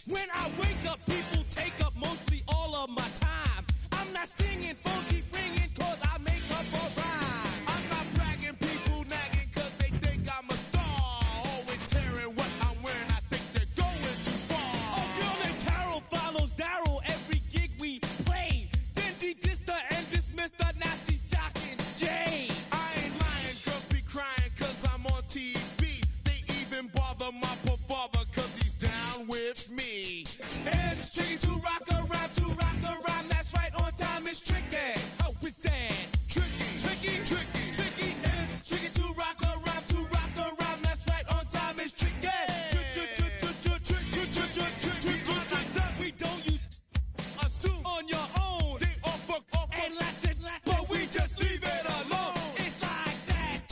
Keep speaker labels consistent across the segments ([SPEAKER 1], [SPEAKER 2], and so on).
[SPEAKER 1] When I wake up, people take up mostly all of my time. I'm not singing, phone keep ringing, cause I make up a rhyme. I'm not bragging, people nagging, cause they think I'm a star. Always tearing what I'm wearing, I think they're going too far. A girl named Carol follows Daryl every gig we play. Then he dissed her and dismissed her, now she's shocking Jay. I ain't lying, girls be crying, cause I'm on TV. They even bother my poor father, cause he's down with me. It's tricky to rock a rhyme, that's right, on time is tricky. How is that? Tricky. It's tricky to rock a rhyme, that's right, on time is tricky. We don't use assume on your own. They offer and Latin, but we just leave it alone. It's like that,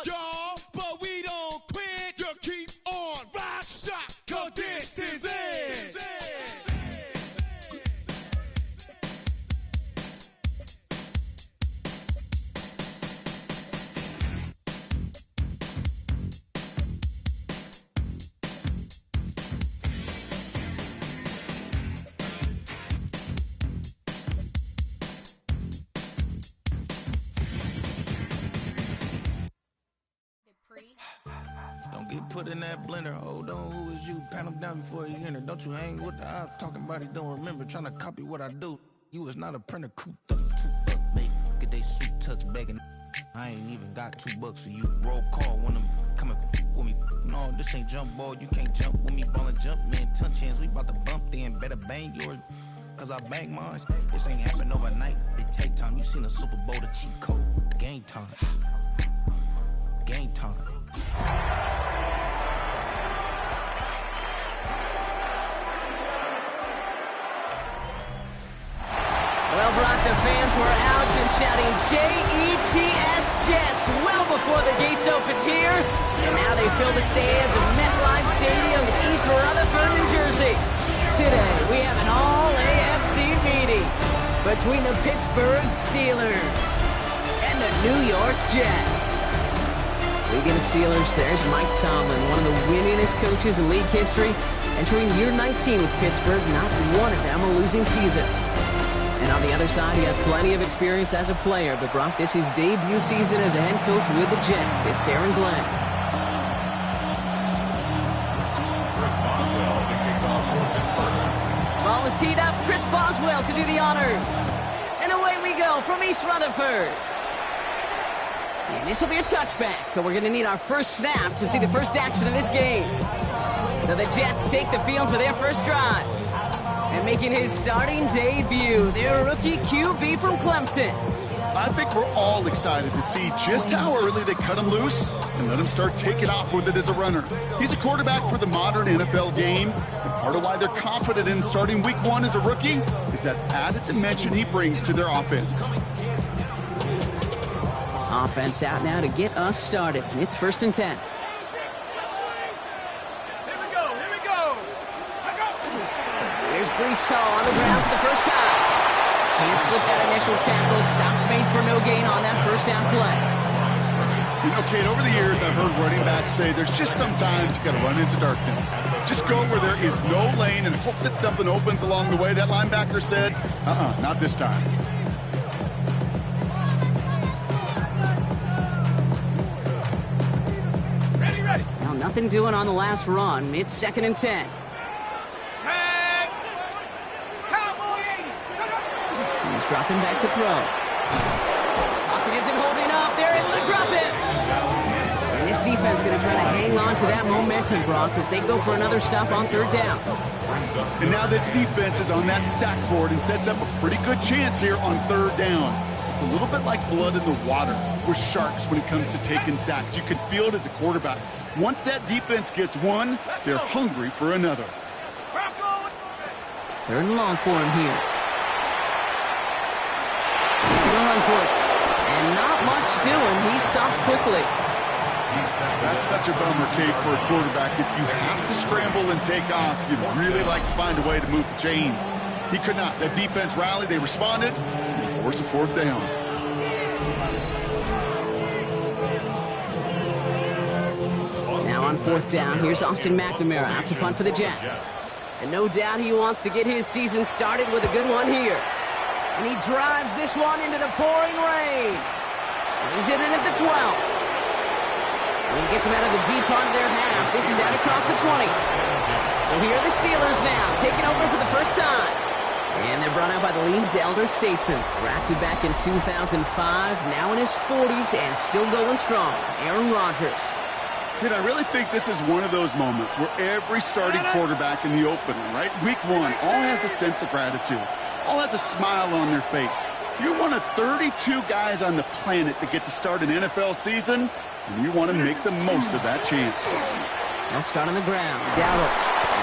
[SPEAKER 1] y'all, but we don't quit. You keep on rock shot, cause this is it.
[SPEAKER 2] Don't get put in that blender. Hold on, who is you? Pat him down before you enter. Don't you hang with the ops talking about he don't remember. Trying to copy what I do. You is not a printer. Cooped up, make get they suit touch begging. I ain't even got $2 for you. Roll call when I'm coming with me. No, this ain't jump ball. You can't jump with me. Ballin' jump, man. Touch hands. We about to bump then. Better bang yours, cause I bang mine. This ain't happen overnight. It take time. You seen the Super Bowl, the cheat code. Game time. Game time.
[SPEAKER 3] Well, Brock, the fans were out and shouting J-E-T-S Jets well before the gates opened here. And now they fill the stands at MetLife Stadium in East Rutherford, New Jersey. Today, we have an all-AFC meeting between the Pittsburgh Steelers and the New York Jets. Speaking of Steelers, there's Mike Tomlin, one of the winningest coaches in league history, entering year 19 with Pittsburgh, not one of them a losing season. And on the other side, he has plenty of experience as a player. But Brock, this is his debut season as a head coach with the Jets. It's Aaron Glenn.
[SPEAKER 4] Chris Boswell, the kickoff for Pittsburgh.
[SPEAKER 3] Ball was teed up. Chris Boswell to do the honors. And away we go from East Rutherford. And this will be a touchback, so we're going to need our first snap to see the first action of this game. So the Jets take the field for their first drive. And making his starting debut, their rookie QB from Clemson.
[SPEAKER 5] I think we're all excited to see just how early they cut him loose and let him start taking off with it as a runner. He's a quarterback for the modern NFL game, and part of why they're confident in starting week 1 as a rookie is that added dimension he brings to their offense.
[SPEAKER 3] Offense out now to get us started. It's 1st and 10. Here's Breece Hall on the ground for the first time. Can't slip that initial tackle. Stops made for no gain on that first down play.
[SPEAKER 5] You know, Kate, over the years, I've heard running backs say there's just sometimes you got to run into darkness. Just go where there is no lane and hope that something opens along the way. That linebacker said, not this time.
[SPEAKER 4] Ready.
[SPEAKER 3] Now, nothing doing on the last run. It's 2nd and 10. He's dropping back to throw. Pocket isn't holding up. They're able to drop it. And this defense going to try to hang on to that momentum, Brock, as they go for another stop on 3rd down.
[SPEAKER 5] And now this defense is on that sack board and sets up a pretty good chance here on 3rd down. It's a little bit like blood in the water with sharks when it comes to taking sacks. You can feel it as a quarterback. Once that defense gets one, they're hungry for another.
[SPEAKER 3] 3rd and long for him here. He's going to run for it. And not much doing. He stopped quickly.
[SPEAKER 5] That's such a bummer, Kate, for a quarterback. If you have to scramble and take off, you'd really like to find a way to move the chains. He could not. That defense rallied. They responded. They forced a 4th down.
[SPEAKER 3] Now on 4th down, here's Austin McNamara out to punt for the Jets. And no doubt he wants to get his season started with a good one here. And he drives this one into the pouring rain. Brings it in at the 12. And he gets him out of the deep part of their half. This is out across the 20. So here are the Steelers now, taking over for the first time. And they're brought out by the league's elder statesman. Drafted back in 2005, now in his 40s and still going strong. Aaron Rodgers.
[SPEAKER 5] Kid, I really think this is one of those moments where every starting quarterback in the opener, right? Week 1, all has a sense of gratitude. All has a smile on their face. You're one of 32 guys on the planet that get to start an NFL season, and you want to make the most of that chance.
[SPEAKER 3] They'll start on the ground. Dowdle.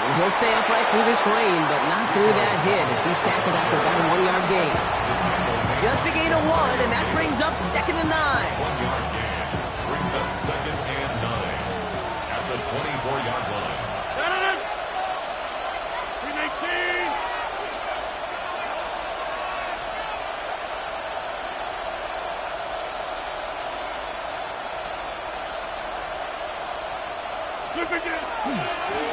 [SPEAKER 3] And he'll stay upright through this rain, but not through that hit as he's tackled after about a 1-yard gain. Just a gain of 1, and that brings up 2nd and 9.
[SPEAKER 4] 1-yard gain brings up 2nd and 9 at the 24-yard line. 319.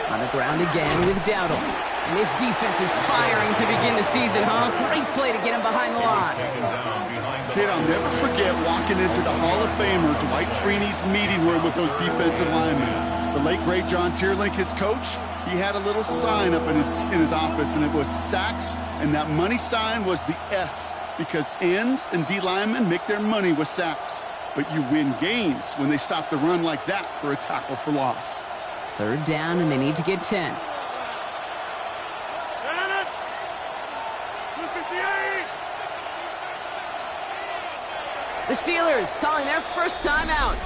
[SPEAKER 3] On the ground again with Dowdle. And his defense is firing to begin the season, huh? Great play to get him behind the line.
[SPEAKER 5] Kid, I'll never forget walking into the Hall of Famer Dwight Freeney's meeting room with those defensive linemen. The late, great John Tierlink, his coach, he had a little sign up in his office, and it was sacks, and that money sign was the S, because ends and D linemen make their money with sacks. But you win games when they stop the run like that for a tackle for loss.
[SPEAKER 3] 3rd down, and they need to get 10. The Steelers calling their first time out.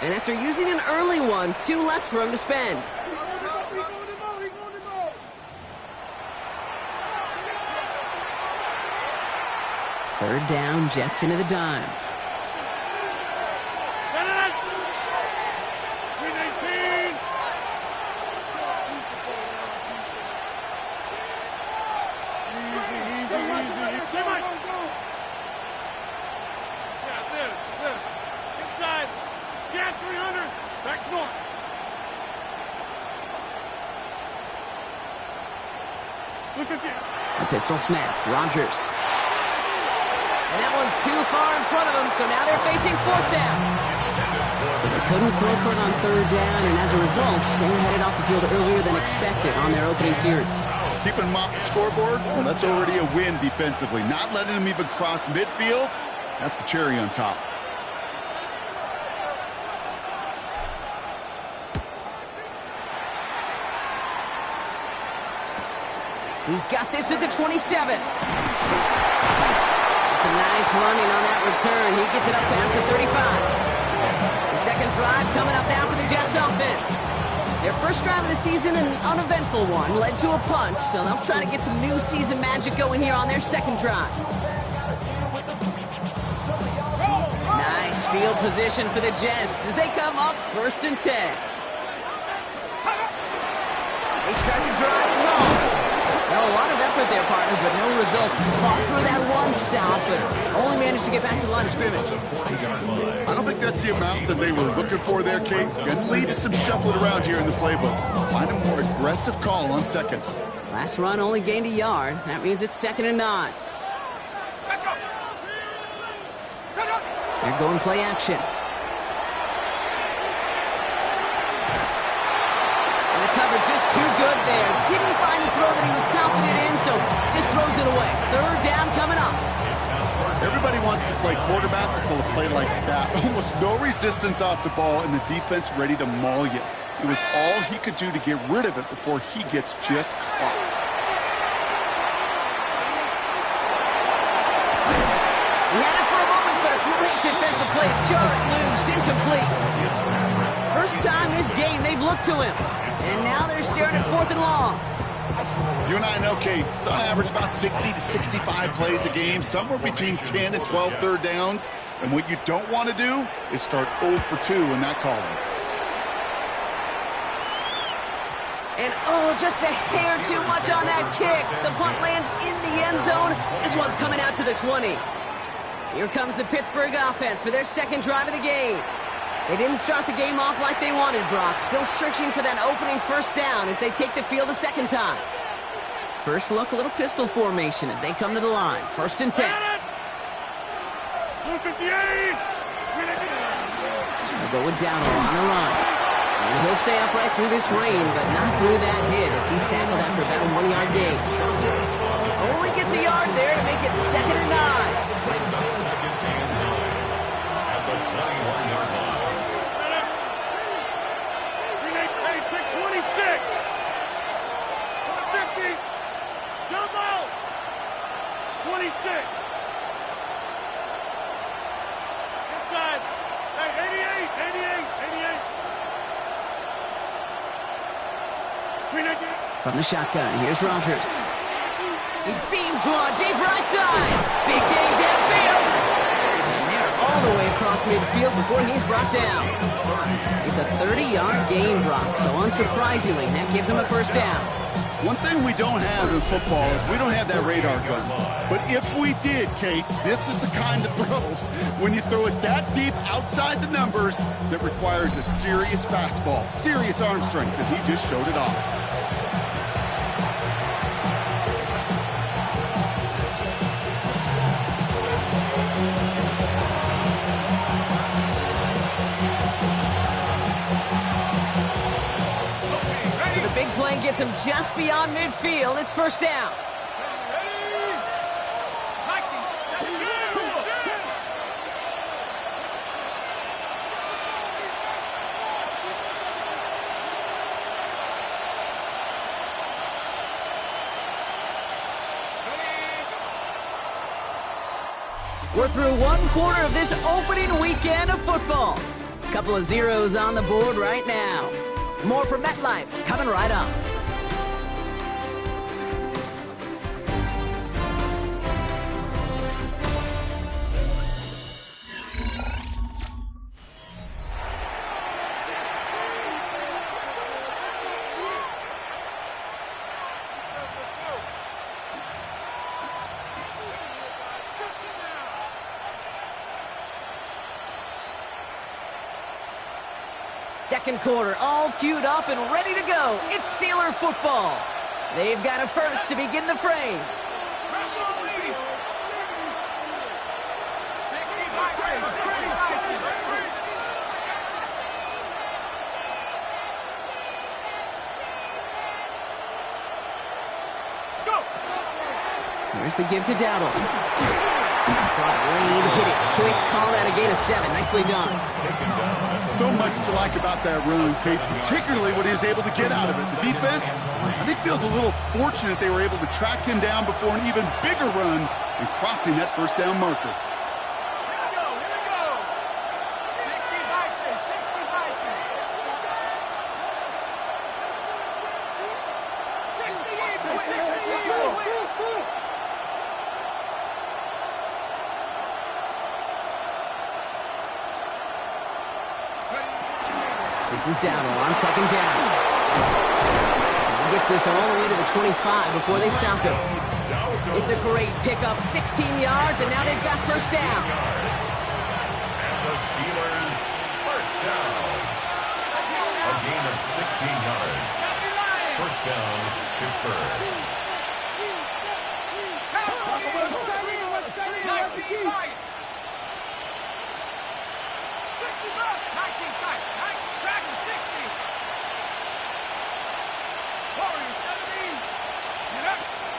[SPEAKER 3] And after using an early one, 2 left for him to spend. Third down, Jets into the dime. A pistol snap. Rodgers. And that one's too far in front of them, so now they're facing 4th down. So they couldn't throw for it on 3rd down, and as a result, Sam headed off the field earlier than expected on their opening series.
[SPEAKER 5] Keeping them off the scoreboard, well, that's already a win defensively. Not letting them even cross midfield, that's the cherry on top.
[SPEAKER 3] He's got this at the 27. It's a nice running on that return. He gets it up past the 35. The second drive coming up now for the Jets offense. Their first drive of the season, an uneventful one, led to a punch, so they'll try to get some new season magic going here on their second drive. Nice field position for the Jets as they come up 1st and 10. They start to drive it home. Well, a lot of effort there, partner, but no results. Fought through that one stop, but only managed to get back to the line of scrimmage.
[SPEAKER 5] I don't think that's the amount that they were looking for there, Kate. Going to lead to some shuffling around here in the playbook. Find a more aggressive call on 2nd.
[SPEAKER 3] Last run only gained a yard. That means it's 2nd and 9. They're going play action. Cover just too good there. Didn't find the throw that he was confident in, so just throws it away. 3rd down coming up.
[SPEAKER 5] Everybody wants to play quarterback until a play like that. Almost no resistance off the ball and the defense ready to maul you. It was all he could do to get rid of it before he gets just clocked.
[SPEAKER 3] He had it for a moment, but a great defensive play. Just loose, incomplete. First time this game they've looked to him. And now they're staring at 4th and long.
[SPEAKER 5] You and I know, Kate, it's on average about 60 to 65 plays a game, somewhere between 10 and 12 third downs. And what you don't want to do is start 0 for 2 in that column.
[SPEAKER 3] And just a hair too much on that kick. The punt lands in the end zone. This one's coming out to the 20. Here comes the Pittsburgh offense for their second drive of the game. They didn't start the game off like they wanted, Brock. Still searching for that opening first down as they take the field a second time. First look, a little pistol formation as they come to the line. 1st and 10. They'll go with Dowdle on the run. And he'll stay upright through this rain, but not through that hit as he's tackled after about a 1-yard gain. Only gets a yard there to make it 2nd and 9.
[SPEAKER 4] Brings up 2nd and 9 at the 21-yard line.
[SPEAKER 6] 26. 50. Jump out. 26. Inside. Hey, 88.
[SPEAKER 3] From the shotgun, here's Rodgers. He beams one, deep right side. Big gain downfield. And they're all the way across midfield before he's brought down. It's a 30-yard gain, Brock, so unsurprisingly, that gives him a first down.
[SPEAKER 5] One thing we don't have in football is we don't have that radar gun. But if we did, Kate, this is the kind of throw, when you throw it that deep outside the numbers, that requires a serious fastball, serious arm strength, and he just showed it off.
[SPEAKER 3] So the big play gets him just beyond midfield. It's first down. We're through one quarter of this opening weekend of football. Couple of zeros on the board right now. More from MetLife coming right up. Second quarter, all queued up and ready to go. It's Steeler football. They've got a first to begin the frame. Here's the give to Dowdle. Saw it lead, hit it quick, call that a gain of 7. Nicely done.
[SPEAKER 5] So much to like about that run, Kate, particularly what he was able to get out of it. The defense, I think, feels a little fortunate they were able to track him down before an even bigger run and crossing that first down marker.
[SPEAKER 3] This is Dowdle on second down. He gets this all the way to the 25 before they stop him. It's a great pickup, 16 yards, and now they've got first down.
[SPEAKER 4] And the Steelers first down. A gain of 16 yards. First down, Pittsburgh.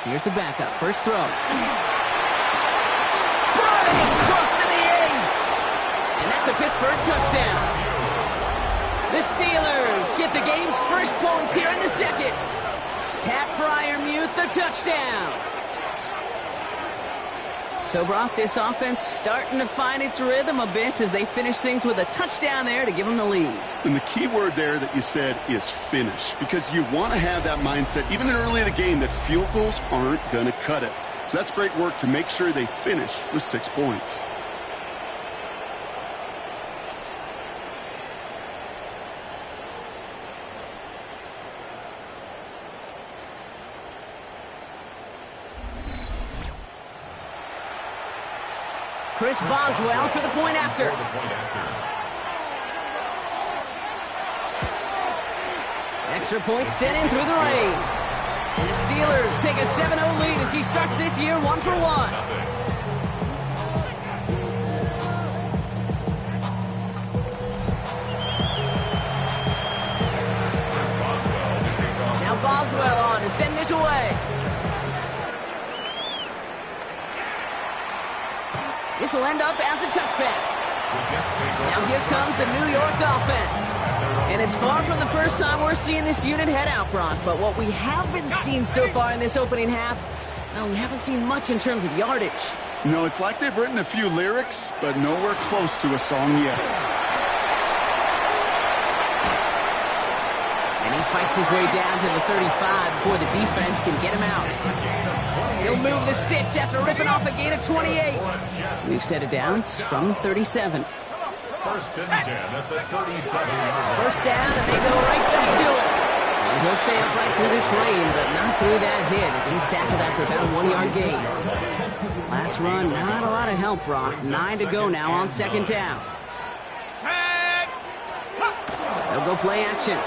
[SPEAKER 3] Here's the backup. First throw. Burning close to the 8. And that's a Pittsburgh touchdown. The Steelers get the game's first points here in the second. Pat Freiermuth, the touchdown. So, Brock, this offense starting to find its rhythm a bit as they finish things with a touchdown there to give them the lead.
[SPEAKER 5] And the key word there that you said is finish, because you want to have that mindset, even early in the game, that field goals aren't going to cut it. So that's great work to make sure they finish with 6 points.
[SPEAKER 3] Chris Boswell for the point after. Extra point sent in through the rain. And the Steelers take a 7-0 lead as he starts this year 1 for 1. Now Boswell on to send this away. This will end up as a touchback. Now here comes the New York offense. And it's far from the first time we're seeing this unit head out, Brock. But what we haven't seen so far in this opening half, well, we haven't seen much in terms of yardage.
[SPEAKER 5] No, it's like they've written a few lyrics, but nowhere close to a song yet.
[SPEAKER 3] And he fights his way down to the 35 before the defense can get him out. He'll move the sticks after ripping off a gain of 28. We've set it down from the 37.
[SPEAKER 4] First and 10 at the 37.
[SPEAKER 3] First down, and they go right back to it. And he'll stay upright through this rain, but not through that hit as he's tackled after about a 1-yard gain. Last run, not a lot of help, Brock. 9 to go now on second down. They'll go play action.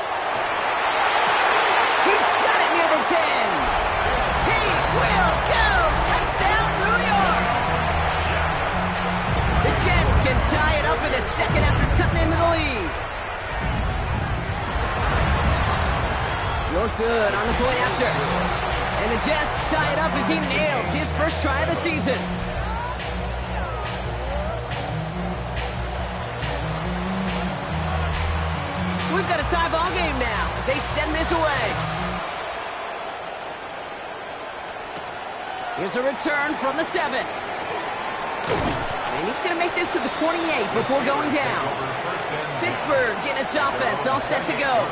[SPEAKER 3] He's got it near the 10. He will go. Touchdown, New York. The Jets can tie it up in the second after cutting into the lead. You're good on the point after. And the Jets tie it up as he nails his first try of the season. So we've got a tie ball game now as they send this away. Here's a return from the 7. And he's going to make this to the 28 before going down. Pittsburgh getting its offense all set to go.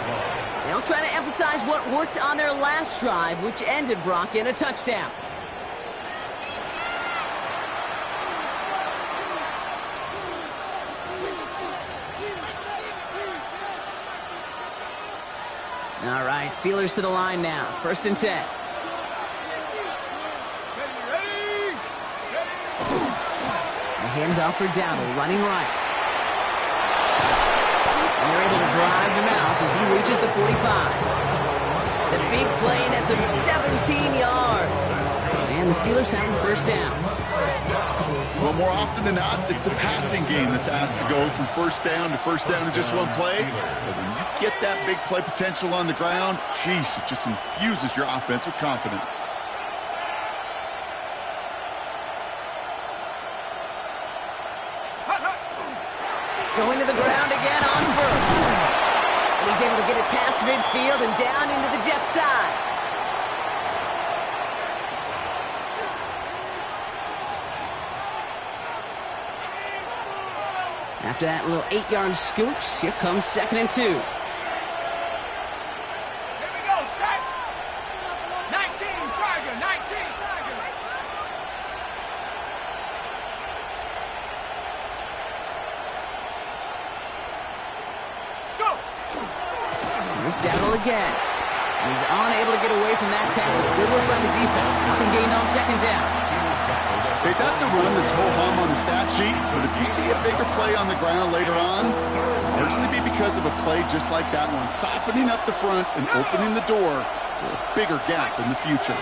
[SPEAKER 3] They'll try to emphasize what worked on their last drive, which ended, Brock, in a touchdown. All right, Steelers to the line now. First and 10. A handoff for Dowdle, running right. And they're able to drive him out as he reaches the 45. The big play nets him 17 yards. And the Steelers have the first down.
[SPEAKER 5] Well, more often than not, it's a passing game that's asked to go from first down to just one play. But when you get that big play potential on the ground, geez, it just infuses your offense with confidence.
[SPEAKER 3] Going to the ground again on first. And he's able to get it past midfield and down into the Jets' side. After that little 8-yard scooch, here comes second and 2.
[SPEAKER 6] Here we go, set. 19, Tiger, 19, Tiger. Let's go.
[SPEAKER 3] Here's Dowdle again. He's unable to get away from that tackle. Good work by the defense. Nothing gained on second down.
[SPEAKER 5] Hey, that's a run that's ho-hum on the stat sheet, but if you see a bigger play on the ground later on, it'll largely be because of a play just like that one, softening up the front and opening the door for a bigger gap in the future.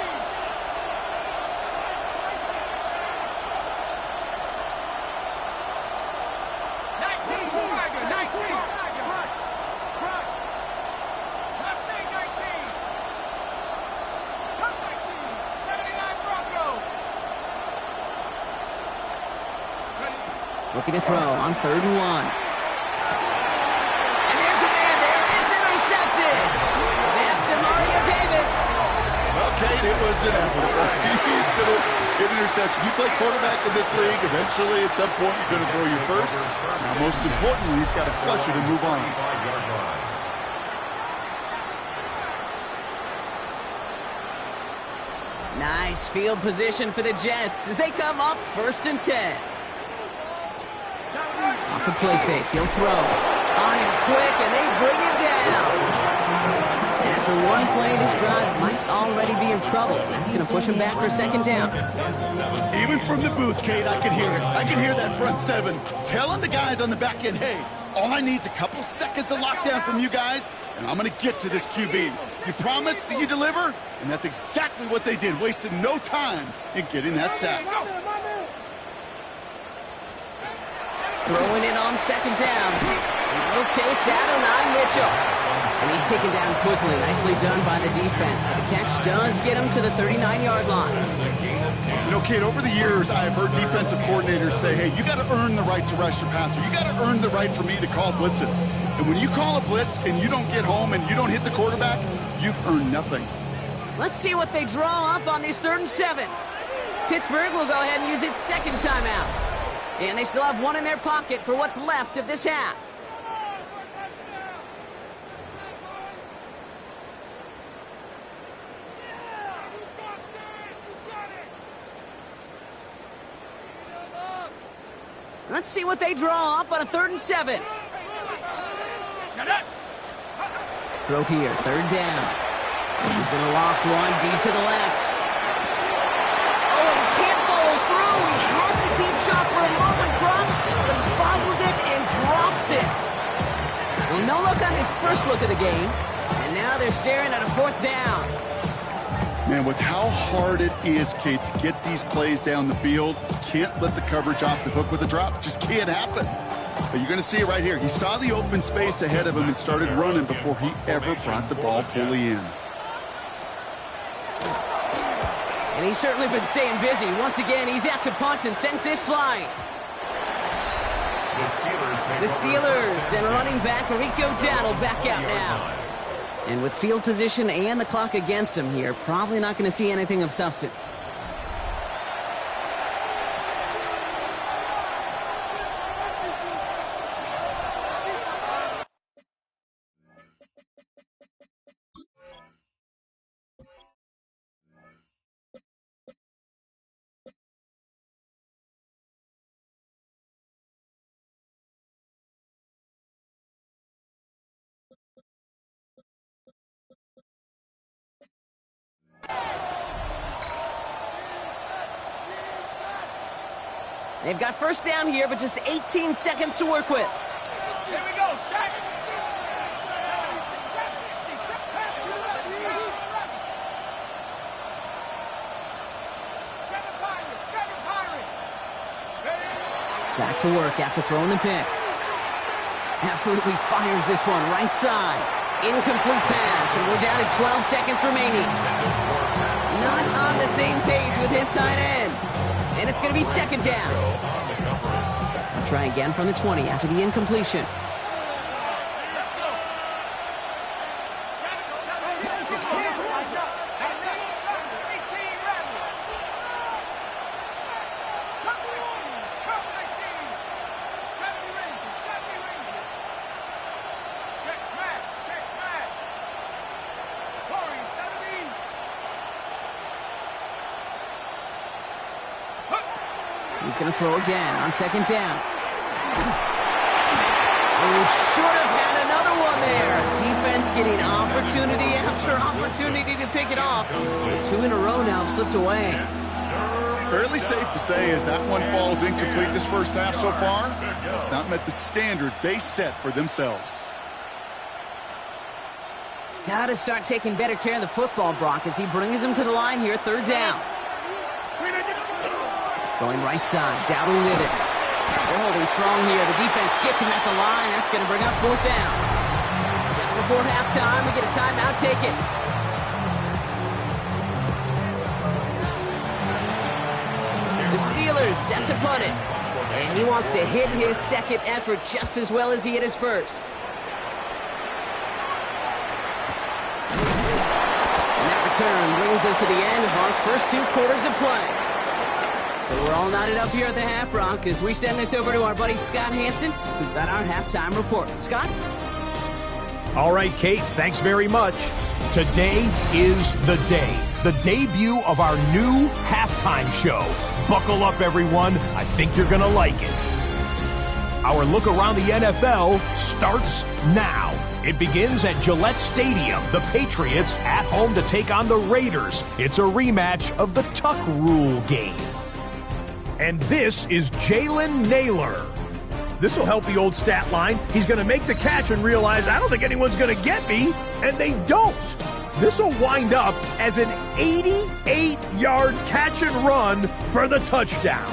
[SPEAKER 3] Looking to throw on 3rd and 1. And there's a man there. It's intercepted. That's DeMario Davis.
[SPEAKER 5] Well, Kate, it was inevitable. He's going to get an interception. You play quarterback in this league. Eventually, at some point, you're going to throw your first. Now, most importantly, he's got to flush it and move on.
[SPEAKER 3] Nice field position for the Jets as they come up 1st and 10. Off the play fake, he'll throw. On him quick, and they bring him down. And after one play, this drive might already be in trouble. That's going to push him back for second down.
[SPEAKER 5] Even from the booth, Kate, I can hear it. I can hear that front 7 telling the guys on the back end, hey, all I need is a couple seconds of lockdown from you guys, and I'm going to get to this QB. You promise that you deliver? And that's exactly what they did, wasted no time in getting that sack.
[SPEAKER 3] Throwing it on second down. Locates Adonai Mitchell. And he's taken down quickly. Nicely done by the defense. But the catch does get him to the 39-yard line.
[SPEAKER 5] You know, Kate, over the years, I've heard defensive coordinators say, hey, you got to earn the right to rush your passer. You got to earn the right for me to call blitzes. And when you call a blitz and you don't get home and you don't hit the quarterback, you've earned nothing.
[SPEAKER 3] Let's see what they draw up on this 3rd and 7. Pittsburgh will go ahead and use its second timeout. And they still have one in their pocket for what's left of this half. Let's see what they draw up on a 3rd and 7. Throw here, 3rd down. He's going to loft one deep to the left. Oh, he can't follow through. He had the deep shot for a moment, Brock, but he bobbles it and drops it. Well, no look on his first look of the game, and now they're staring at a 4th down.
[SPEAKER 5] Man, with how hard it is, Kate, to get these plays down the field, you can't let the coverage off the hook with a drop. It just can't happen. But you're going to see it right here. He saw the open space ahead of him and started running before he ever brought the ball fully in.
[SPEAKER 3] And he's certainly been staying busy. Once again, he's out to punt and sends this flying. The Steelers and running back Wk1 will back out now. And with field position and the clock against him here, probably not going to see anything of substance. They've got first down here, but just 18 seconds to work with.
[SPEAKER 6] Here we go, Shaq.
[SPEAKER 3] Back to work after throwing the pick. Absolutely fires this one right side. Incomplete pass, and we're down to 12 seconds remaining. Not on the same page with his tight end. And it's going to be second down. I'll try again from the 20 after the incompletion. He's going to throw again on second down. Oh, should have had another one there. Defense getting opportunity after opportunity to pick it off. But 2 in a row now have slipped away.
[SPEAKER 5] Fairly safe to say as that one falls incomplete this first half so far, it's not met the standard they set for themselves.
[SPEAKER 3] Got to start taking better care of the football, Brock, as he brings him to the line here, 3rd down. Going right side, Dowdle with it. They're holding strong here. The defense gets him at the line. That's going to bring up 4th down. Just before halftime, we get a timeout taken. The Steelers set to punt it. And he wants to hit his second effort just as well as he hit his first. And that return brings us to the end of our first 2 quarters of play. So we're all knotted up here at the half, Brock, as we send this over to our buddy Scott Hansen, who's got our halftime report. Scott?
[SPEAKER 7] All right, Kate, thanks very much. Today is the day, the debut of our new halftime show. Buckle up, everyone. I think you're going to like it. Our look around the NFL starts now. It begins at Gillette Stadium. The Patriots at home to take on the Raiders. It's a rematch of the Tuck Rule game. And this is Jalen Naylor. This will help the old stat line. He's going to make the catch and realize, I don't think anyone's going to get me, and they don't. This will wind up as an 88-yard catch and run for the touchdown.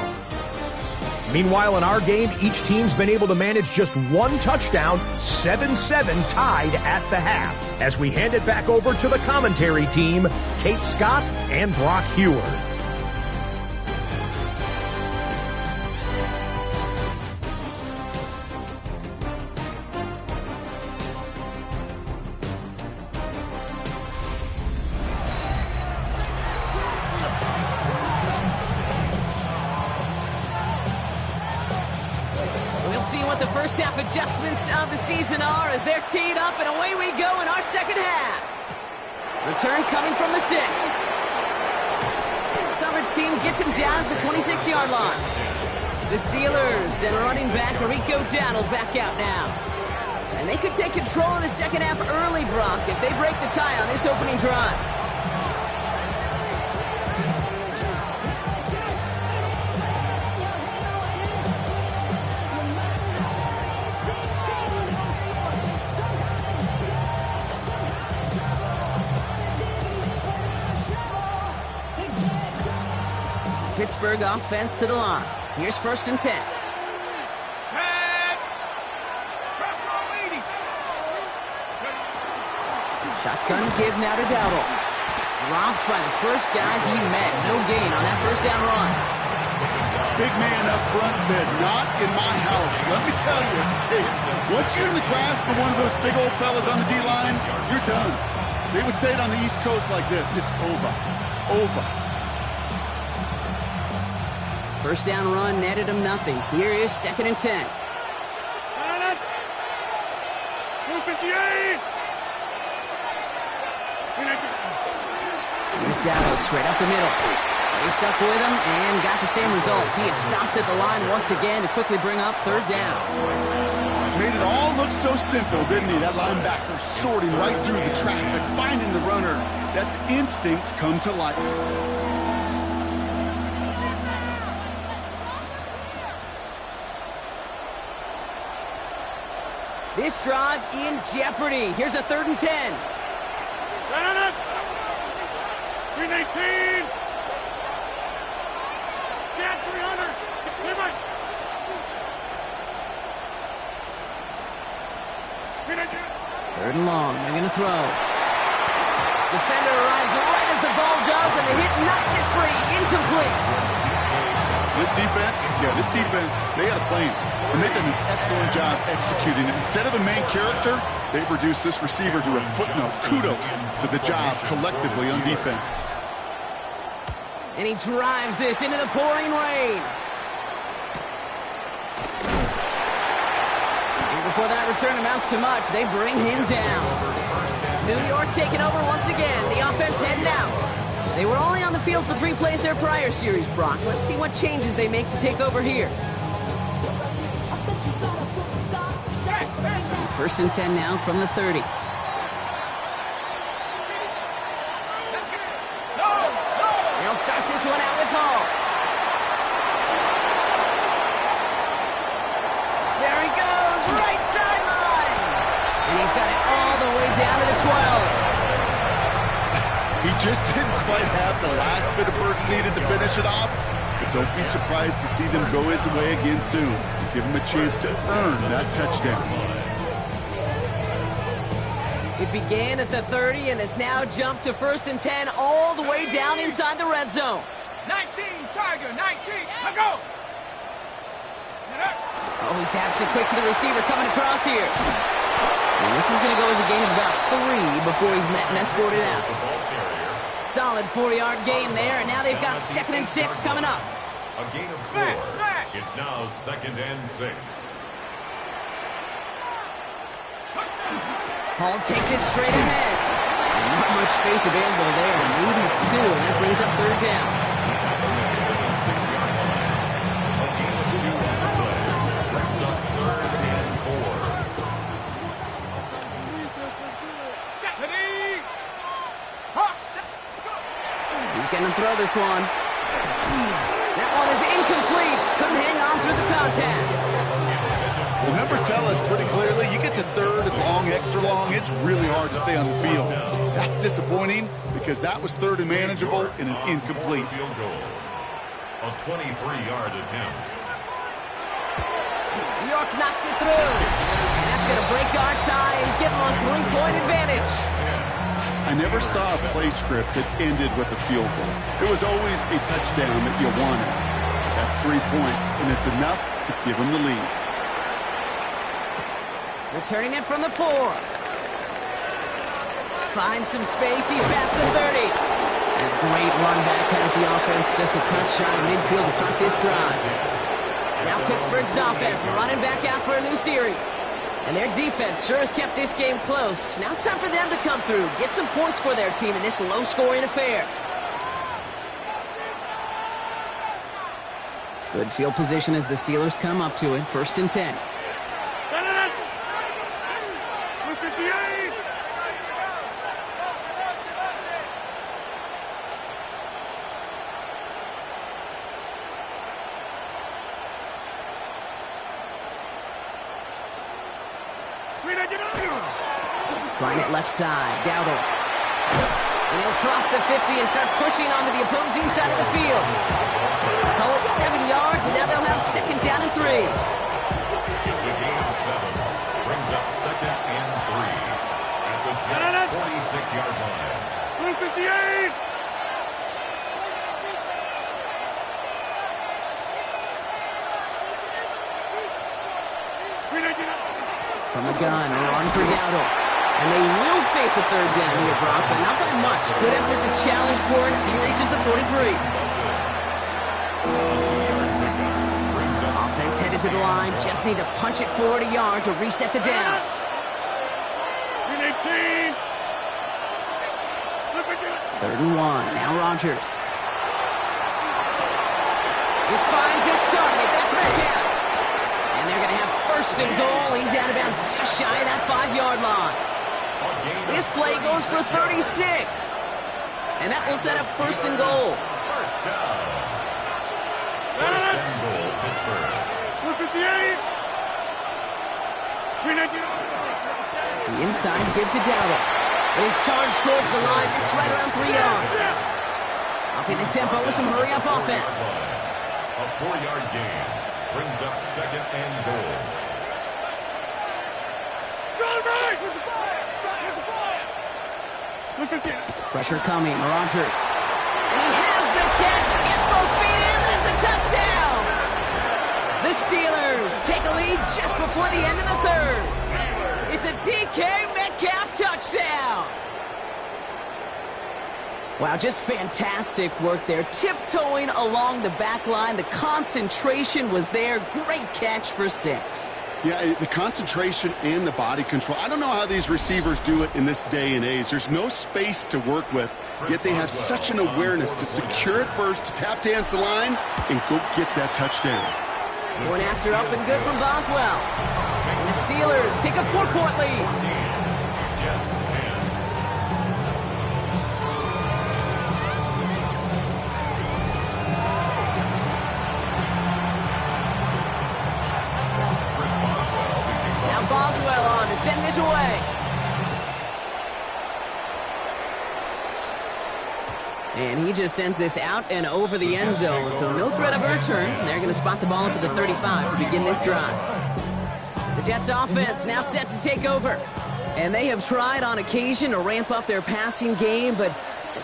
[SPEAKER 7] Meanwhile, in our game, each team's been able to manage just one touchdown, 7-7 tied at the half. As we hand it back over to the commentary team, Kate Scott and Brock Heward.
[SPEAKER 3] See what the first half adjustments of the season are as they're teed up, and away we go in our second half. Return coming from the 6. Coverage team gets him down to the 26-yard line. The Steelers and running back Wk1 back out now. And they could take control of the second half early, Brock, if they break the tie on this opening drive. Pittsburgh offense to the line. Here's 1st and 10. Shotgun give now to Dowdle. Dropped by the first guy he met. No gain on that first down run.
[SPEAKER 5] Big man up front said, not in my house. Let me tell you, kid, once you're in the grasp of one of those big old fellas on the D-line, you're done. They would say it on the East Coast like this. It's over. Over.
[SPEAKER 3] First down run netted him nothing. Here is 2nd and 10.
[SPEAKER 6] 258.
[SPEAKER 3] Here's Dowdle straight up the middle. They stuck with him and got the same results. He is stopped at the line once again to quickly bring up 3rd down.
[SPEAKER 5] Made it all look so simple, didn't he? That linebacker sorting right through the traffic, finding the runner. That's instincts come to life.
[SPEAKER 3] This drive in jeopardy. Here's a 3rd and 10.
[SPEAKER 6] 319. Get 300.
[SPEAKER 3] 3rd and long. They're going to throw. Defender arrives right as the ball does, and the hit knocks it free. Incomplete.
[SPEAKER 5] This defense, they had a plan. And they've done an excellent job executing it. Instead of a main character, they've reduced this receiver to a footnote. Kudos to the job collectively on defense.
[SPEAKER 3] And he drives this into the pouring rain. And before that return amounts to much, they bring him down. New York taking over once again. The offense heading out. They were only on the field for 3 plays their prior series, Brock. Let's see what changes they make to take over here. 1st and 10 now from the 30. They'll start this one out with Hall. There he goes, right sideline. And he's got it all the way down to the 12.
[SPEAKER 5] He just didn't quite have the last bit of burst needed to finish it off. But don't be surprised to see them go his way again soon. Give him a chance to earn that touchdown.
[SPEAKER 3] It began at the 30 and has now jumped to 1st and 10 all the way down inside the red zone.
[SPEAKER 6] 19, Tiger, 19. Let's go.
[SPEAKER 3] Oh, he taps it quick to the receiver coming across here. And this is going to go as a gain of about 3 before he's met and escorted out. Solid 4-yard gain there, and now they've got 2nd and 6 coming up.
[SPEAKER 4] A gain of 4. It's now 2nd and 6.
[SPEAKER 3] Hall takes it straight ahead. Not much space available there. Maybe 2, and that brings up 3rd down.
[SPEAKER 4] 6-yard line. A gain of 2 brings up 3rd and 4.
[SPEAKER 3] He's going to throw this one. That one is incomplete. Couldn't hang on through the contact.
[SPEAKER 5] The numbers tell us pretty clearly, you get to third and long, extra long, it's really hard to stay on the field. That's disappointing because that was third and manageable and an incomplete.
[SPEAKER 4] Field goal. A 23-yard attempt.
[SPEAKER 3] New York knocks it through. And that's going to break our tie and give them a 3-point advantage.
[SPEAKER 5] I never saw a play script that ended with a field goal. It was always a touchdown that you wanted. That's 3 points, and it's enough to give them the lead.
[SPEAKER 3] Returning it from the 4. Finds some space. He's past the 30. A great run back has the offense just a touch shy of midfield to start this drive. Now Pittsburgh's offense running back out for a new series. And their defense sure has kept this game close. Now it's time for them to come through, get some points for their team in this low-scoring affair. Good field position as the Steelers come up to it. 1st and 10. Trying it left side, Dowdle. And he'll cross the 50 and start pushing onto the opposing side of the field. Call it 7 yards, and now they'll have 2nd down and 3.
[SPEAKER 4] It's a gain of 7. Brings up 2nd and 3. At the Jets' 46-yard line.
[SPEAKER 6] 58!
[SPEAKER 3] From the gun, run for Dowdle. And they will face a 3rd down here, Brock, but not by much. Good effort to challenge for it. He reaches the 43. Offense headed to the line. Just need to punch it forward a yard to reset the downs. 3rd and 1. Now Rodgers. This finds its target. That's Metcalf. And they're going to have 1st and goal. He's out of bounds just shy of that 5-yard line. This play goes for 36. And that will set up 1st and goal.
[SPEAKER 4] First down. 1st and goal, Pittsburgh.
[SPEAKER 6] 58!
[SPEAKER 3] The inside give to Dowdle. And he's charged towards the line. That's right around 3 yards. Upping the tempo with some hurry-up offense.
[SPEAKER 4] A 4-yard gain. Brings up 2nd and goal.
[SPEAKER 3] Pressure coming, Rodgers. And he has the catch, gets both feet in, that's a touchdown! The Steelers take a lead just before the end of the 3rd. It's a DK Metcalf touchdown! Wow, just fantastic work there. Tiptoeing along the back line. The concentration was there. Great catch for 6.
[SPEAKER 5] Yeah, the concentration and the body control. I don't know how these receivers do it in this day and age. There's no space to work with, yet they have such an awareness to secure it first, to tap dance the line, and go get that touchdown.
[SPEAKER 3] Going after up and good from Boswell. And the Steelers take a 4-point lead.
[SPEAKER 4] Jets 10.
[SPEAKER 3] Boswell on to send this away. And he just sends this out and over the end zone, so no threat of a return. They're going to spot the ball up at the 35 to begin this drive. The Jets offense now set to take over. And they have tried on occasion to ramp up their passing game, but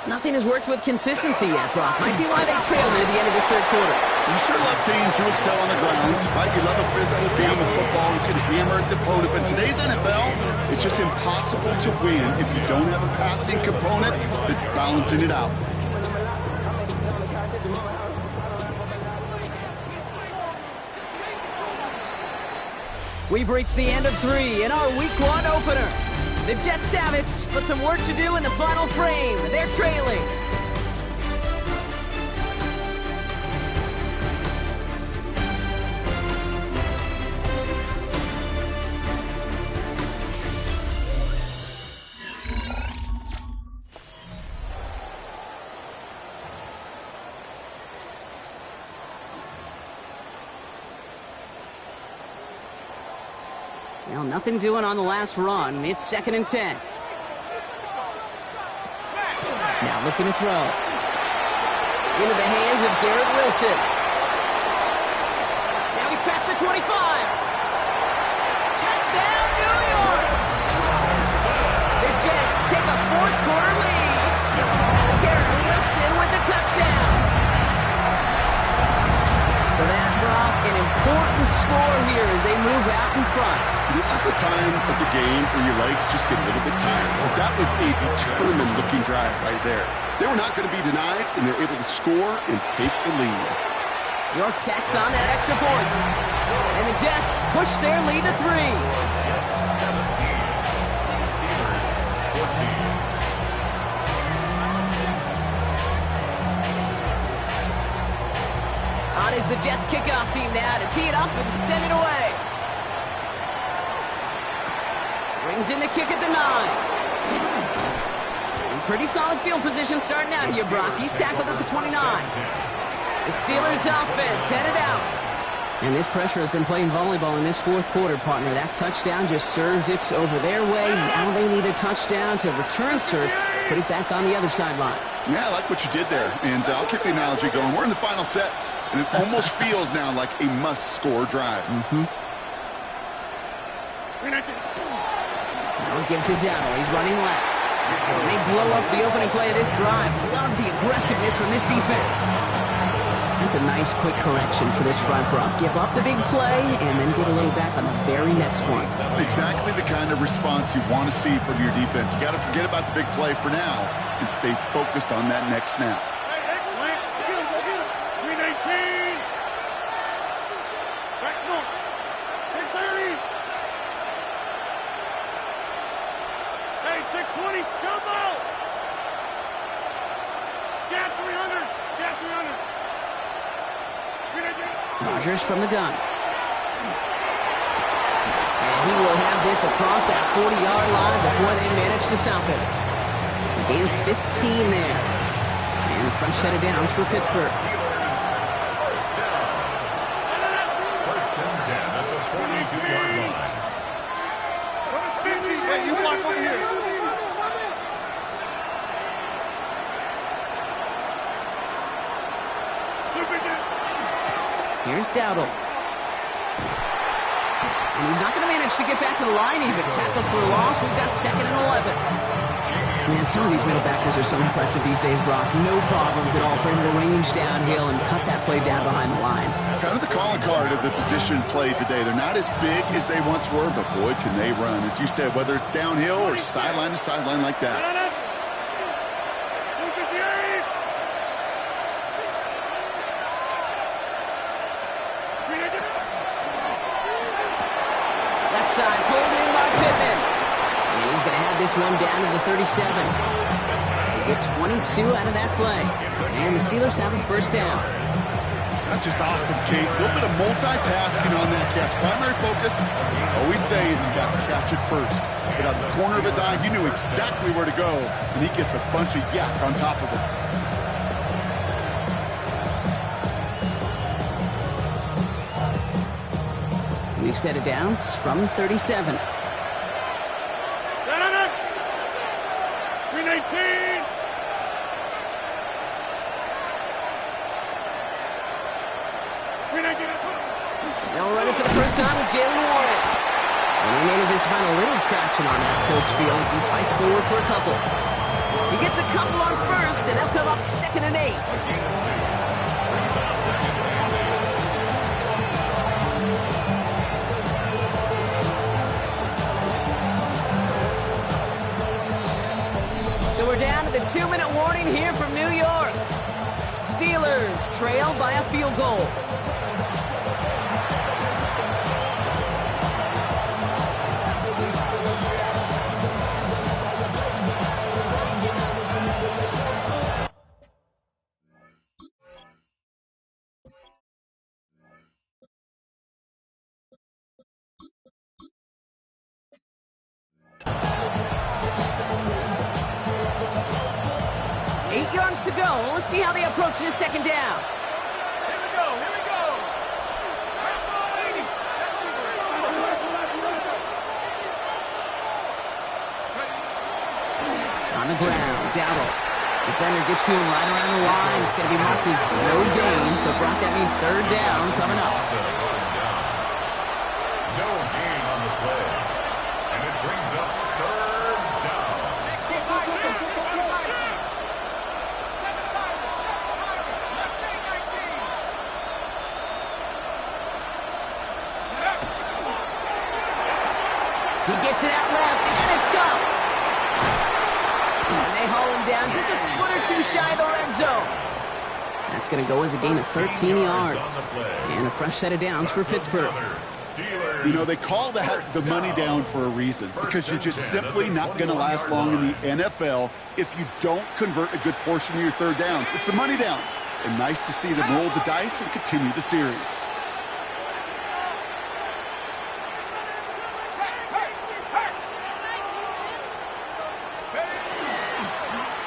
[SPEAKER 3] nothing has worked with consistency yet, Brock. Might be why they trailed near the end of this 3rd quarter.
[SPEAKER 5] You sure love teams who excel on the ground, right? You love a physical game of football. You can hammer at the opponent. But in today's NFL, it's just impossible to win if you don't have a passing component that's balancing it out.
[SPEAKER 3] We've reached the end of 3 in our Week 1 opener. The Jets have it, but some work to do in the final frame. They're trailing. Well, nothing doing on the last run. It's 2nd and 10. Now looking to throw. Into the hands of Garrett Wilson. Now he's past the 25. Touchdown, New York! The Jets take a 4th quarter lead. Garrett Wilson with the touchdown. So that brought an important score here as they move out in front.
[SPEAKER 5] This is the time of the game where your legs just get a little bit tired. But that was a determined-looking drive right there. They were not going to be denied, and they're able to score and take the lead.
[SPEAKER 3] York tacks on that extra point. And the Jets push their lead to 3.
[SPEAKER 4] Jets 17, Steelers 14.
[SPEAKER 3] On is the Jets kickoff team now to tee it up and send it away. Brings in the kick at the 9. Pretty solid field position starting out here, Brock. He's tackled at the 29. The Steelers offense headed out. And this pressure has been playing volleyball in this 4th quarter, partner. That touchdown just served it over their way. Now they need a touchdown to return serve, put it back on the other sideline.
[SPEAKER 5] Yeah, I like what you did there. And I'll keep the analogy going. We're in the final set, and it almost feels now like a must-score drive.
[SPEAKER 3] I'll give to Dowdle. He's running left. And they blow up the opening play of this drive. Love the aggressiveness from this defense. That's a nice quick correction for this front, Brock. Give up the big play and then get a little back on the very next one.
[SPEAKER 5] Exactly the kind of response you want to see from your defense. You got to forget about the big play for now and stay focused on that next snap.
[SPEAKER 3] Rodgers from the gun. And he will have this across that 40-yard line before they manage to stop him. Gain of 15 there. And a fresh set of downs for Pittsburgh.
[SPEAKER 4] First and 10 at the 42-yard line.
[SPEAKER 6] Hey, you watch over here.
[SPEAKER 3] Here's Dowdle. And he's not going to manage to get back to the line even. Tackled for a loss. We've got 2nd and 11. Man, some of these middle backers are so impressive these days, Brock. No problems at all for him to range downhill and cut that play down behind the line.
[SPEAKER 5] Kind of the calling card of the position played today. They're not as big as they once were, but boy, can they run. As you said, whether it's downhill or sideline to sideline like that.
[SPEAKER 3] Side pulled in by Pittman. And he's going to have this one down to the 37. They get 22 out of that play. And the Steelers have a first down.
[SPEAKER 5] That's just awesome, Kate. A little bit of multitasking on that catch. Primary focus, as I always say, is you got to catch it first. But out of the corner of his eye, he knew exactly where to go, and he gets a bunch of yak on top of it.
[SPEAKER 3] We've set it downs from 37.
[SPEAKER 6] 319.
[SPEAKER 3] They'll run it for the first time with Jalen Warren. And he manages to find a little traction on that Soaps field as he fights forward for a couple. He gets a couple on first, and they'll come up 2nd and 8. So we're down to the 2-minute warning here from New York. Steelers trail by a field goal. To go. Well, let's see how they approach this second down.
[SPEAKER 6] Here we go.
[SPEAKER 3] On the ground, Dowdle. Defender gets to him right around the line. It's going to be marked as no gain. So, Brock, that means third down coming up.
[SPEAKER 4] No gain on the play. And it brings up third down.
[SPEAKER 3] He gets it out left, and it's gone. And they haul him down just a foot or two shy of the red zone. That's going to go as a gain of 13 yards. And a fresh set of downs for Pittsburgh.
[SPEAKER 5] You know, they call that the money down for a reason, because you're just simply not going to last long in the NFL if you don't convert a good portion of your third downs. It's the money down. And nice to see them roll the dice and continue the series.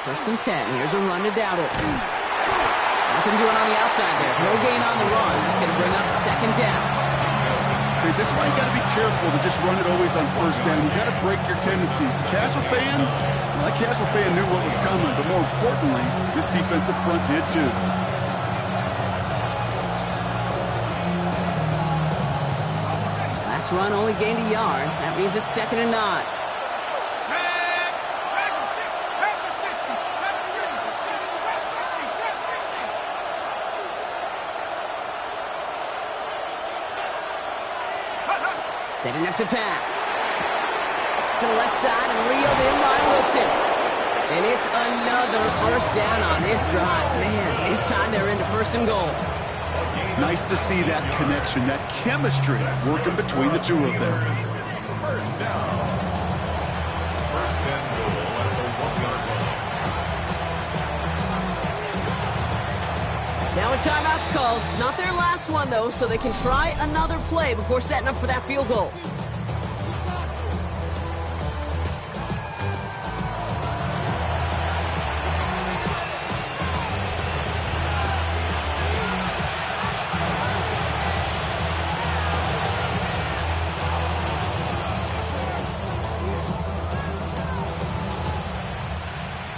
[SPEAKER 3] First and 10. Here's a run to Dowdle. Nothing doing on the outside there. No gain on the run. That's going to bring up second down.
[SPEAKER 5] Okay, this is why you got to be careful to just run it always on first down. You got to break your tendencies. The casual fan, well, that casual fan knew what was coming, but more importantly, this defensive front did too.
[SPEAKER 3] Last run only gained a yard. That means it's second and 9. Setting up to pass. To the left side and reeled in by Wilson. And it's another first down on this drive. Man, this time they're into first and goal.
[SPEAKER 5] Nice to see that connection, that chemistry working between the two of them.
[SPEAKER 4] First down. First and goal at the 1-yard line.
[SPEAKER 3] Now a timeout's called. It's not their last one, though, so they can try another play before setting up for that field goal.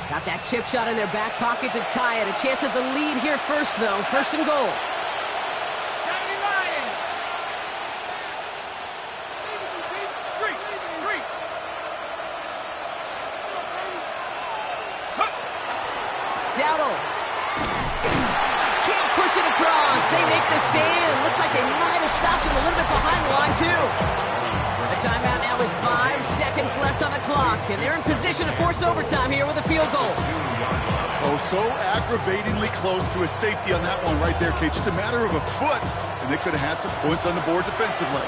[SPEAKER 3] Got that chip shot in their back pocket to tie it. A chance at the lead here first, though. First and goal. Dowdle. Can't push it across. They make the stand. Looks like they might have stopped him a little bit behind the line, too. A timeout now with 5 seconds left on the clock, and they're in position to force overtime here with a field goal.
[SPEAKER 5] Oh, so aggravatingly close to a safety on that one right there, Kate. Just a matter of a foot, and they could have had some points on the board defensively.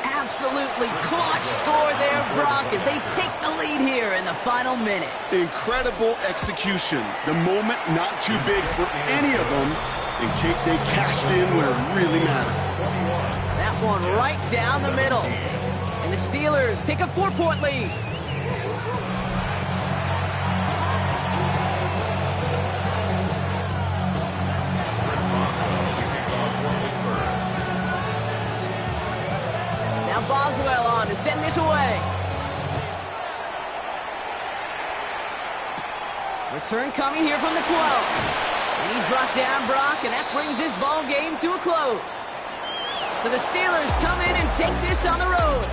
[SPEAKER 3] Absolutely clutch score there, Brock, as they take the lead here in the final minutes.
[SPEAKER 5] Incredible execution. The moment not too big for any of them, and Kate, they cashed in where it really mattered.
[SPEAKER 3] That one right down the middle. And the Steelers take a 4-point lead. Boswell on to send this away. Return coming here from the 12. And he's brought down, Brock, and that brings this ball game to a close. So the Steelers come in and take this on the road.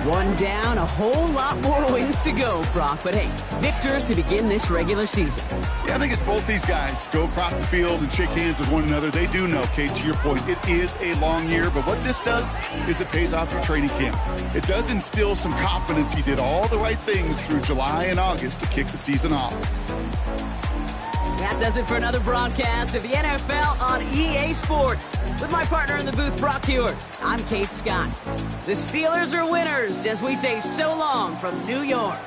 [SPEAKER 3] One down, a whole lot more wins to go, Brock. But hey, victors to begin this regular season.
[SPEAKER 5] Yeah, I think it's both these guys go across the field and shake hands with one another. They do know, Kate, to your point, it is a long year. But what this does is it pays off for training camp. It does instill some confidence. He did all the right things through July and August to kick the season off.
[SPEAKER 3] That does it for another broadcast of the NFL on EA Sports. With my partner in the booth, Brock Hewitt, I'm Kate Scott. The Steelers are winners as we say so long from New York.